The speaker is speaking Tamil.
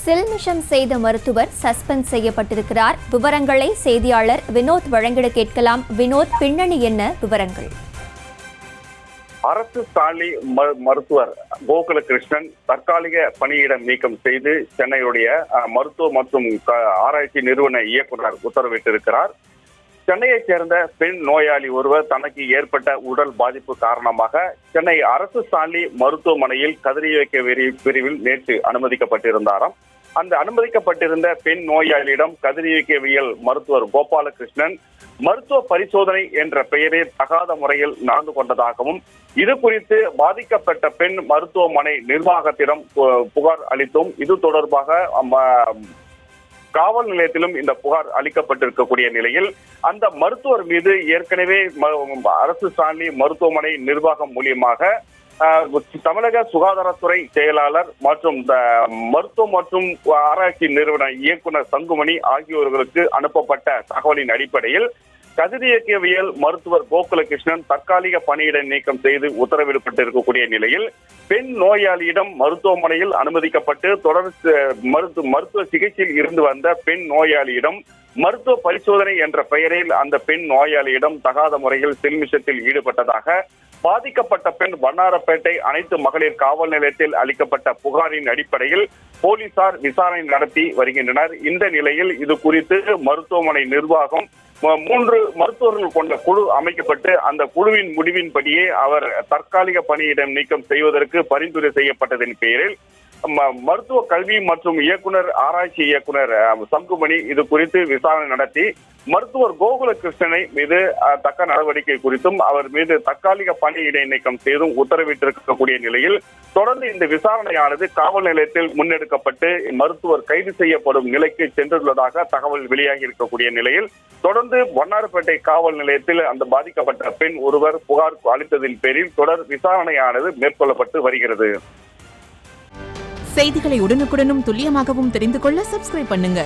சில்மிஷம் செய்த மருத்துவர் சஸ்பெண்ட் செய்யப்பட்டிருக்கிறார். விவரங்களை செய்தியாளர் வினோத் வழங்கிட கேட்கலாம். வினோத், பின்னணி என்ன விவரங்கள்? அரசு சாலி மருத்துவர் கோகுலகிருஷ்ணன் தற்காலிக பணியிடம் நீக்கம் செய்து சென்னையுடைய மருத்துவ மற்றும் ஆராய்ச்சி நிறுவன இயக்குநர் உத்தரவிட்டிருக்கிறார். சென்னையைச் சேர்ந்த பெண் நோயாளி ஒருவர் தனக்கு ஏற்பட்ட உடல் பாதிப்பு காரணமாக சென்னை அரசு சாலி மருத்துவமனையில் கதிரியக்க பிரிவில் நேற்று அனுமதிக்கப்பட்டிருந்தாராம். அந்த அனுமதிக்கப்பட்டிருந்த பெண் நோயாளியிடம் கதிரியக்கவியல் மருத்துவர் கோபாலகிருஷ்ணன் மருத்துவ பரிசோதனை என்ற பெயரில் தகாத முறையில் நடந்து கொண்டதாகவும், இது குறித்து பாதிக்கப்பட்ட பெண் மருத்துவமனை நிர்வாகத்திடம் புகார் அளித்தும் இது தொடர்பாக காவல் நிலையத்திலும் இந்த புகார் அளிக்கப்பட்டிருக்கக்கூடிய நிலையில் அந்த மருத்துவர் மீது ஏற்கனவே அரசு சாலி மருத்துவமனை நிர்வாகம் மூலியமாக தமிழக சுகாதாரத்துறை செயலாளர் மற்றும் மருத்துவ மற்றும் ஆராய்ச்சி நிறுவன இயக்குநர் சங்குமணி ஆகியோர்களுக்கு அனுப்பப்பட்ட தகவலின் அடிப்படையில் கதிரியக்கவியல் மருத்துவர் கோகுலகிருஷ்ணன் தற்காலிக பணியிட நீக்கம் செய்து உத்தரவிடப்பட்டிருக்கக்கூடிய நிலையில் பெண் நோயாளியிடம் மருத்துவமனையில் அனுமதிக்கப்பட்டு தொடர் மருத்துவ சிகிச்சையில் இருந்து வந்த பெண் நோயாளியிடம் மருத்துவ பரிசோதனை என்ற பெயரில் அந்த பெண் நோயாளியிடம் தகாத முறையில் சில்மிஷத்தில் ஈடுபட்டதாக பாதிக்கப்பட்ட பெண் வண்ணாரப்பேட்டை அனைத்து மகளிர் காவல் நிலையத்தில் அளிக்கப்பட்ட புகாரின் அடிப்படையில் போலீசார் விசாரணை நடத்தி வருகின்றனர். இந்த நிலையில் இது குறித்து மருத்துவமனை நிர்வாகம் 3 மருத்துவர்கள் கொண்ட குழு அமைக்கப்பட்டு அந்த குழுவின் முடிவின்படியே அவர் தற்காலிக பணியிடம் நீக்கம் செய்வதற்கு பரிந்துரை செய்யப்பட்டதன் பேரில் மருத்துவ கல்வி மற்றும் ஆராய்ச்சி இயக்குனர் சங்குமணி இது குறித்து விசாரணை நடத்தி மருத்துவர் கோகுலகிருஷ்ணனை மீது தக்க நடவடிக்கை குறித்தும் அவர் மீது தற்காலிக பணியிடை நீக்கம் செய்தும் உத்தரவிட்டிருக்கக்கூடிய நிலையில் தொடர்ந்து இந்த விசாரணையானது காவல் நிலையத்தில் முன்னெடுக்கப்பட்டு மருத்துவர் கைது செய்யப்படும் நிலைக்கு சென்றுள்ளதாக தகவல் வெளியாகி இருக்கக்கூடிய நிலையில் தொடர்ந்து வண்ணாரப்பேட்டை காவல் நிலையத்தில் அந்த பாதிக்கப்பட்ட பெண் ஒருவர் புகார் அளித்ததின் பேரில் தொடர் விசாரணையானது மேற்கொள்ளப்பட்டு வருகிறது. செய்திகளை உடனுக்குடனும் துல்லியமாகவும் தெரிந்து கொள்ள சப்ஸ்கிரைப் பண்ணுங்க.